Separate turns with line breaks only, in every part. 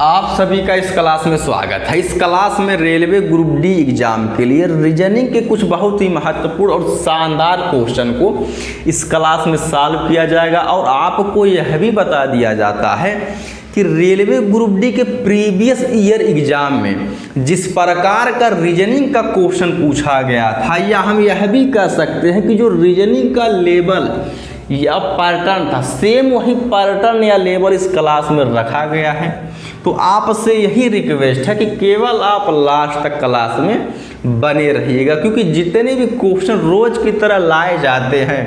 आप सभी का इस क्लास में स्वागत है। इस क्लास में रेलवे ग्रुप डी एग्जाम के लिए रीजनिंग के कुछ बहुत ही महत्वपूर्ण और शानदार क्वेश्चन को इस क्लास में सॉल्व किया जाएगा और आपको यह भी बता दिया जाता है कि रेलवे ग्रुप डी के प्रीवियस ईयर एग्जाम में जिस प्रकार का रीजनिंग का क्वेश्चन पूछा गया था, या हम यह भी कह सकते हैं कि जो रीजनिंग का लेवल या पैटर्न था, सेम वही पैटर्न या लेवल इस क्लास में रखा गया है। तो आपसे यही रिक्वेस्ट है कि केवल आप लास्ट तक क्लास में बने रहिएगा, क्योंकि जितने भी क्वेश्चन रोज की तरह लाए जाते हैं,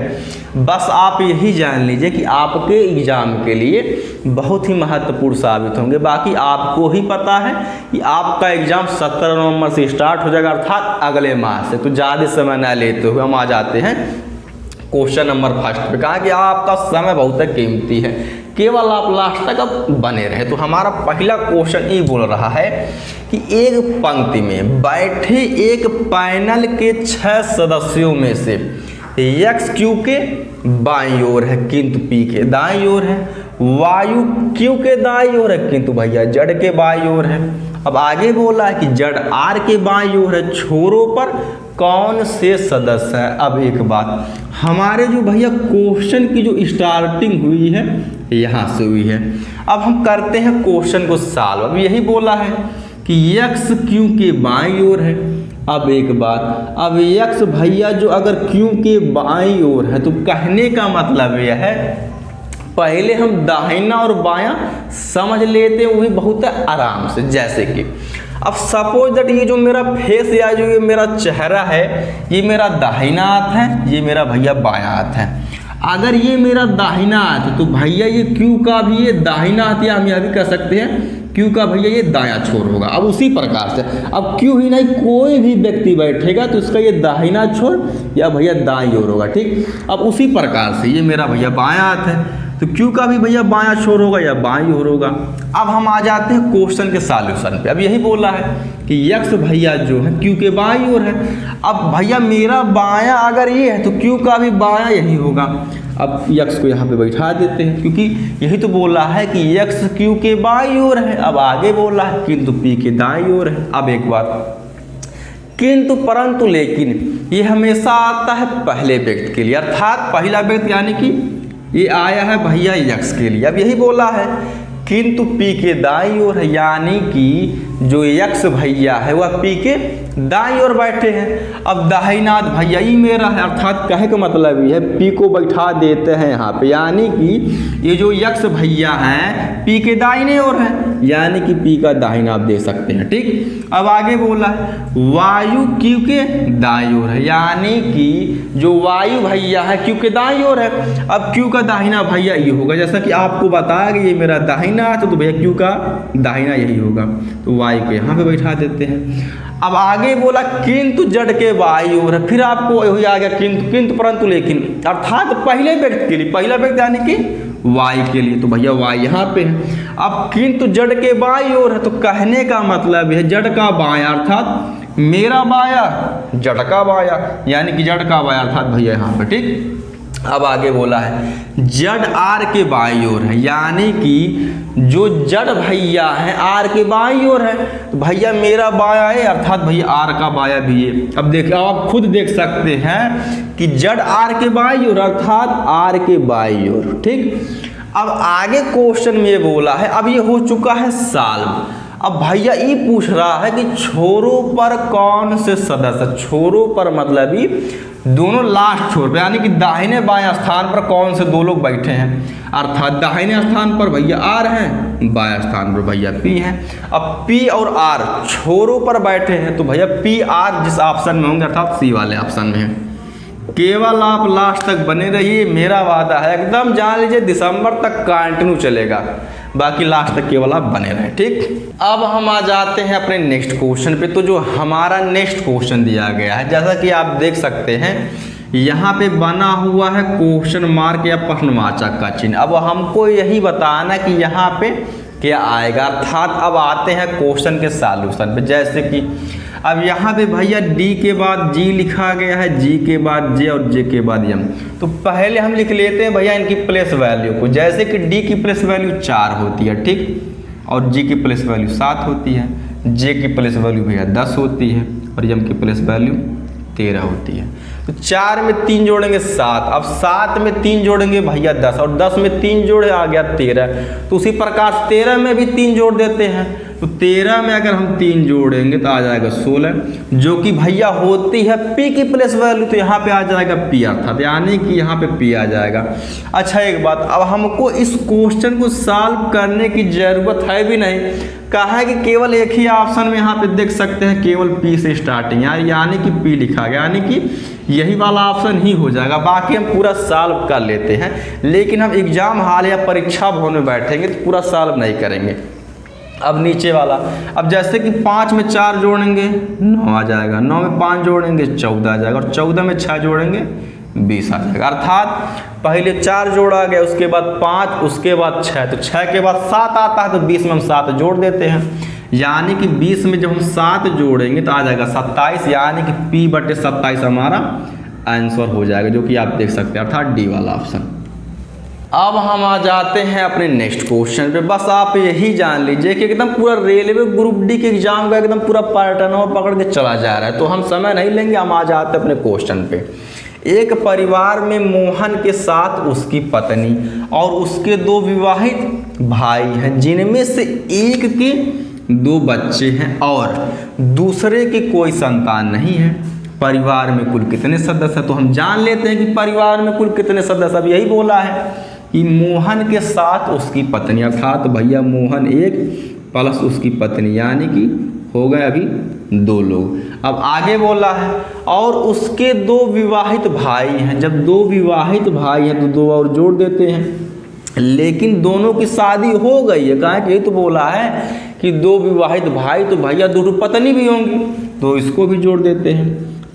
बस आप यही जान लीजिए कि आपके एग्जाम के लिए बहुत ही महत्वपूर्ण साबित होंगे। बाकी आपको ही पता है कि आपका एग्जाम 17 नवंबर से स्टार्ट हो जाएगा, अर्थात अगले माह से। तो ज़्यादा समय न लेते हुए हम आ जाते हैं क्वेश्चन नंबर फर्स्ट पे। कहा कि आपका समय बहुत कीमती है, केवल आप लास्ट तक अब बने रहे। तो हमारा पहला क्वेश्चन ये बोल रहा है कि एक पंक्ति में बैठे एक पैनल के 6 सदस्यों में से एक्स क्यू के बाईं ओर है किंतु पी के दाईं ओर है, वायु क्यू के दाईं ओर है किंतु भैया जड़ के बाईं ओर है। अब आगे बोला है कि जड़ आर के बाईं ओर है, छोरों पर कौन से सदस्य है। अब एक बात, हमारे जो भैया क्वेश्चन की जो स्टार्टिंग हुई है यहाँ से हुई है। अब हम करते हैं क्वेश्चन को सॉल्व। अब यही बोला है कि एक्स क्यू के बाईं ओर है। अब एक बात, अब एक्स भैया जो अगर क्यू के बाईं ओर है तो कहने का मतलब यह है, पहले हम दाहिना और बायां समझ लेते हैं, वही बहुत आराम से। जैसे कि अब सपोज दैट ये जो मेरा फेस या जो ये मेरा चेहरा है, ये मेरा दाहिना हाथ है, ये मेरा भैया बायां हाथ है। अगर ये मेरा दाहिना हाथ है तो भैया ये क्यू का भी ये दाहिना हाथ, या हम यह भी कह सकते हैं क्यू का भैया ये दायां छोर होगा। अब उसी प्रकार से अब क्यू ही नहीं, कोई भी व्यक्ति बैठेगा तो उसका ये दाहिना छोर या भैया दाईं ओर होगा। ठीक, अब उसी प्रकार से ये मेरा भैया बायां हाथ है तो क्यू का भी भैया बायां छोर होगा या बाईं ओर होगा। अब हम आ जाते हैं क्वेश्चन के सॉल्यूशन पे। अब यही बोला है कि एक्स भैया जो है क्यू के बाईं ओर है। अब भैया मेरा बायां अगर ये है तो क्यू का भी बायां यही होगा। अब एक्स को यहाँ पे बैठा देते हैं, क्योंकि यही तो बोला है कि एक्स क्यू के बाईं ओर है। अब आगे बोला है किंतु पी के दाईं ओर है। अब एक बात, किंतु परंतु लेकिन ये हमेशा आता है पहले व्यक्ति के लिए, अर्थात पहला व्यक्ति यानी कि ये आया है भैया एक्स के लिए। अब यही बोला है किंतु पी के दाईं ओर है, यानी कि जो एक्स भैया है वह पी के दाईं ओर बैठे हैं। अब दाहिना भैया ही मेरा है, अर्थात कहे का मतलब ये है पी को बैठा देते हैं यहाँ पे, यानी कि ये जो एक्स भैया हैं पी के दाहिने ओर है, यानी कि पी का दाहिना आप दे सकते हैं। ठीक, अब आगे बोला है वायु क्यू के दाईं ओर है, यानी कि जो वायु भैया है क्यू के दाईं ओर है। अब क्यू का दाहिना भैया ये होगा, जैसा कि आपको बताया कि ये मेरा दाहिना है तो भैया क्यू का दाहिना यही होगा, तो वायु को यहाँ पे बैठा देते हैं। अब आगे बोला किंतु जड़ के बाईं ओर है, फिर आपको वही आ गया किंतु परंतु लेकिन, अर्थात पहले व्यक्ति के लिए, पहला व्यक्ति यानी कि वाई के लिए, तो भैया वाई यहाँ पे है। अब किंतु जड़ के बाईं ओर है तो कहने का मतलब है जड़ का बायां, अर्थात मेरा बाया जड़ का बाया, यानी कि जड़ का बाया अर्थात भैया यहाँ पे। ठीक, अब आगे बोला है जड़ आर के बाईं ओर है, यानी कि जो जड़ भैया है आर के बाईं ओर है तो भैया मेरा बाया है, अर्थात भैया आर का बाया भी है। अब देखिए आप खुद देख सकते हैं कि जड़ आर के बाईं ओर अर्थात आर के बाईं ओर। ठीक, अब आगे क्वेश्चन में ये बोला है, अब ये हो चुका है सॉल्व। अब भैया ये पूछ रहा है कि छोरों पर कौन से सदस्य, छोरों पर मतलब ही दोनों लास्ट छोर पे, यानी कि दाहिने बाएं स्थान पर कौन से दो लोग बैठे हैं, अर्थात दाहिने स्थान पर भैया आर हैं, बाएं स्थान पर भैया पी हैं। अब पी और आर छोरों पर बैठे हैं तो भैया पी आर जिस ऑप्शन में होंगे अर्थात सी वाले ऑप्शन में है। केवल आप लास्ट तक बने रहिए, मेरा वादा है एकदम जान लीजिए दिसंबर तक कंटिन्यू चलेगा, बाकी लास्ट तक केवल आप बने रहें। ठीक, अब हम आ जाते हैं अपने नेक्स्ट क्वेश्चन पे। तो जो हमारा नेक्स्ट क्वेश्चन दिया गया है, जैसा कि आप देख सकते हैं यहाँ पे बना हुआ है क्वेश्चन मार्क या प्रश्नवाचक का चिन्ह। अब हमको यही बताना कि यहाँ पे क्या आएगा, अर्थात अब आते हैं क्वेश्चन के सॉल्यूशन पे। जैसे कि अब यहाँ पे भैया डी के बाद जी लिखा गया है, जी के बाद जे और जे के बाद एम। तो पहले हम लिख लेते हैं भैया इनकी प्लेस वैल्यू को, जैसे कि डी की प्लेस वैल्यू 4 होती है। ठीक, और जी की प्लेस वैल्यू 7 होती है, जे की प्लेस वैल्यू भैया 10 होती है और एम की प्लेस वैल्यू 13 होती है। तो 4 में 3 जोड़ेंगे 7, अब 7 में 3 जोड़ेंगे भैया 10 और 10 में 3 जोड़े आ गया 13। तो उसी प्रकार 13 में भी 3 जोड़ देते हैं, तो 13 में अगर हम 3 जोड़ेंगे तो आ जाएगा 16, जो कि भैया होती है पी की प्लेस वैल्यू, तो यहाँ पे आ जाएगा पी अर्थात, यानी कि यहाँ पे पी आ जाएगा। अच्छा एक बात, अब हमको इस क्वेश्चन को सॉल्व करने की ज़रूरत है भी नहीं, कहा है कि केवल एक ही ऑप्शन में यहाँ पे देख सकते हैं, केवल पी से स्टार्टिंग यानी कि पी लिखा गया, यानी कि यही वाला ऑप्शन ही हो जाएगा, बाकी हम पूरा सॉल्व कर लेते हैं। लेकिन हम एग्जाम हॉल या परीक्षा भवन में बैठेंगे तो पूरा सॉल्व नहीं करेंगे। अब नीचे वाला, अब जैसे कि 5 में 4 जोड़ेंगे 9 आ जाएगा, 9 में 5 जोड़ेंगे 14 आ जाएगा और 14 में 6 जोड़ेंगे 20 आ जाएगा। अर्थात पहले 4 जोड़ा गया, उसके बाद 5, उसके बाद 6, तो 6 के बाद 7 आता है, तो 20 में हम 7 जोड़ देते हैं, यानी कि 20 में जब हम 7 जोड़ेंगे तो आ जाएगा 27, यानी कि P/27 हमारा आंसर हो जाएगा, जो कि आप देख सकते हैं, अर्थात डी वाला ऑप्शन। अब हम आ जाते हैं अपने नेक्स्ट क्वेश्चन पे। बस आप यही जान लीजिए कि एकदम पूरा रेलवे ग्रुप डी के एग्जाम का एकदम पूरा पैटर्न पकड़ के चला जा रहा है, तो हम समय नहीं लेंगे, हम आ जाते हैं अपने क्वेश्चन पे। एक परिवार में मोहन के साथ उसकी पत्नी और उसके 2 विवाहित भाई हैं, जिनमें से एक के 2 बच्चे हैं और दूसरे की कोई संतान नहीं है। परिवार में कुल कितने सदस्य हैं? तो हम जान लेते हैं कि परिवार में कुल कितने सदस्य, अब यही बोला है कि मोहन के साथ उसकी पत्नी, अर्थात भैया मोहन एक प्लस उसकी पत्नी, यानी कि हो गए अभी 2 लोग। अब आगे बोला है और उसके 2 विवाहित भाई हैं, जब 2 विवाहित भाई हैं तो 2 और जोड़ देते हैं, लेकिन दोनों की शादी हो गई है, कहा कि ये तो बोला है कि 2 विवाहित भाई, तो भैया 2 पत्नी भी होंगी, तो इसको भी जोड़ देते हैं,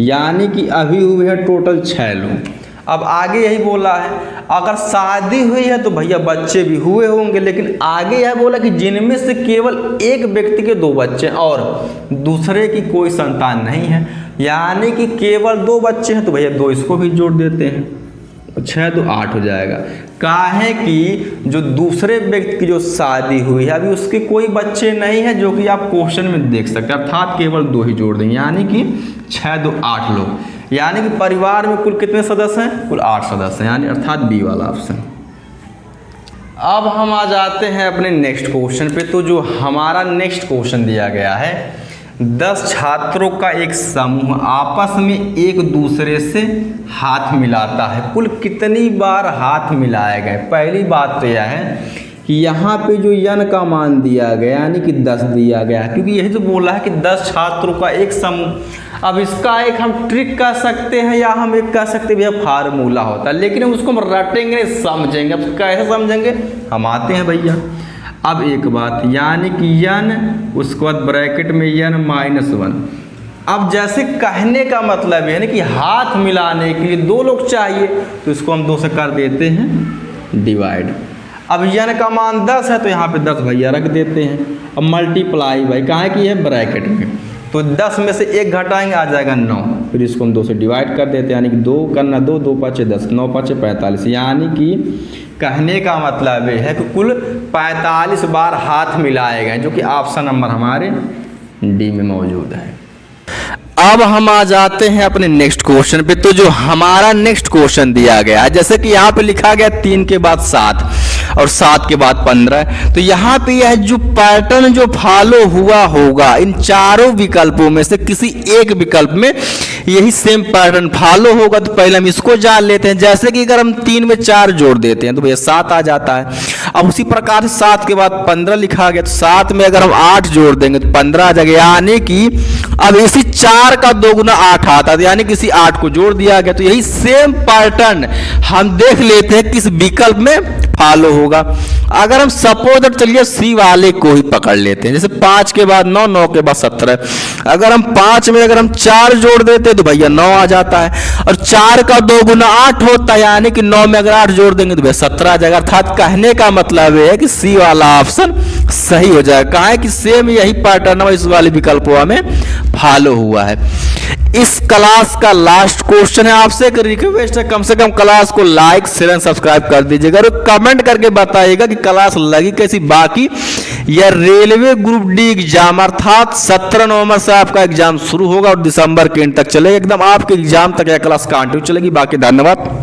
यानी कि अभी हुए हैं टोटल 6 लोग। अब आगे यही बोला है अगर शादी हुई है तो भैया बच्चे भी हुए होंगे, लेकिन आगे यह बोला कि जिनमें से केवल एक व्यक्ति के 2 बच्चे और दूसरे की कोई संतान नहीं है, यानी कि केवल 2 बच्चे हैं, तो भैया 2 इसको भी जोड़ देते हैं, 6 तो 8 हो जाएगा। काहे कि जो दूसरे व्यक्ति की जो शादी हुई है अभी उसके कोई बच्चे नहीं है, जो कि आप क्वेश्चन में देख सकते हैं, अर्थात केवल 2 ही जोड़ देंगे, यानी कि 6 तो 8 लोग, यानी कि परिवार में कुल कितने सदस्य हैं? कुल 8 सदस्य हैं, यानी अर्थात बी वाला ऑप्शन। अब हम आ जाते हैं अपने नेक्स्ट क्वेश्चन पे। तो जो हमारा नेक्स्ट क्वेश्चन दिया गया है, 10 छात्रों का एक समूह आपस में एक दूसरे से हाथ मिलाता है, कुल कितनी बार हाथ मिलाए गए? पहली बात तो यह है कि यहाँ पे जो यन का मान दिया गया यानी कि 10 दिया गया है, क्योंकि यही तो बोला है कि 10 छात्रों का एक समूह। अब इसका एक हम ट्रिक कह सकते हैं या हम एक कह सकते हैं भैया फार्मूला होता है, लेकिन हम उसको हम रटेंगे समझेंगे। अब कैसे समझेंगे, हम आते हैं भैया। अब एक बात, यानी कि यन, उसके बाद ब्रैकेट में यन -1। अब जैसे कहने का मतलब है ना कि हाथ मिलाने के लिए 2 लोग चाहिए, तो इसको हम 2 से कर देते हैं डिवाइड। अब यन का मान 10 है तो यहाँ पे 10 भैया रख देते हैं। अब मल्टीप्लाई भाई कहाँ की है? ब्रैकेट में, तो 10 में से 1 घटाएंगे आ जाएगा 9, फिर इसको हम 2 से डिवाइड कर देते हैं, यानी कि 2 करना 2, 2 5 10, 9 5 45, यानी कि कहने का मतलब ये है कि कुल 45 बार हाथ मिलाए गए, जो कि ऑप्शन नंबर हमारे डी में मौजूद है। अब हम आ जाते हैं अपने नेक्स्ट क्वेश्चन पे। तो जो हमारा नेक्स्ट क्वेश्चन दिया गया है, जैसे कि यहाँ पे लिखा गया 3 के बाद 7 और 7 के बाद 15, तो यहाँ पे यह जो पैटर्न जो फॉलो हुआ होगा इन चारों विकल्पों में से किसी एक विकल्प में यही सेम पैटर्न फॉलो होगा, तो पहले हम इसको जान लेते हैं। जैसे कि अगर हम 3 में 4 जोड़ देते हैं तो भैया 7 आ जाता है। अब उसी प्रकार से 7 के बाद 15 लिखा गया, तो 7 में अगर हम 8 जोड़ देंगे तो 15 आ जाएगा, यानी कि अब इसी 4 का 2 गुना 8 आता है, यानी किसी 8 को जोड़ दिया गया। तो यही सेम पैटर्न हम देख लेते हैं किस विकल्प में फॉलो होगा। अगर हम सपोज चलिए सी वाले को ही पकड़ लेते हैं, जैसे 5 के बाद 9, 9 के बाद 17। अगर हम 5 में अगर हम 4 जोड़ देते हैं तो भैया 9 आ जाता है, और 4 का 2 गुना 8 होता है, यानी कि 9 में अगर 8 जोड़ देंगे तो भैया 17 आ जाएगा। अर्थात कहने का मतलब है कि सी वाला ऑप्शन सही हो जाएगा। कहा है कि सेम यही पैटर्न इस वाले विकल्पों में फॉलो हुआ है। इस क्लास का लास्ट क्वेश्चन है, आपसे एक रिक्वेस्ट है, कम से कम क्लास को लाइक शेयर एंड सब्सक्राइब कर दीजिएगा और कमेंट करके बताइएगा कि क्लास लगी कैसी। बाकी यह रेलवे ग्रुप डी एग्जाम अर्थात 17 नवंबर से आपका एग्जाम शुरू होगा और दिसंबर के एंड तक चलेगा। एकदम आपके एग्जाम तक यह क्लास कंटिन्यू चलेगी। बाकी धन्यवाद।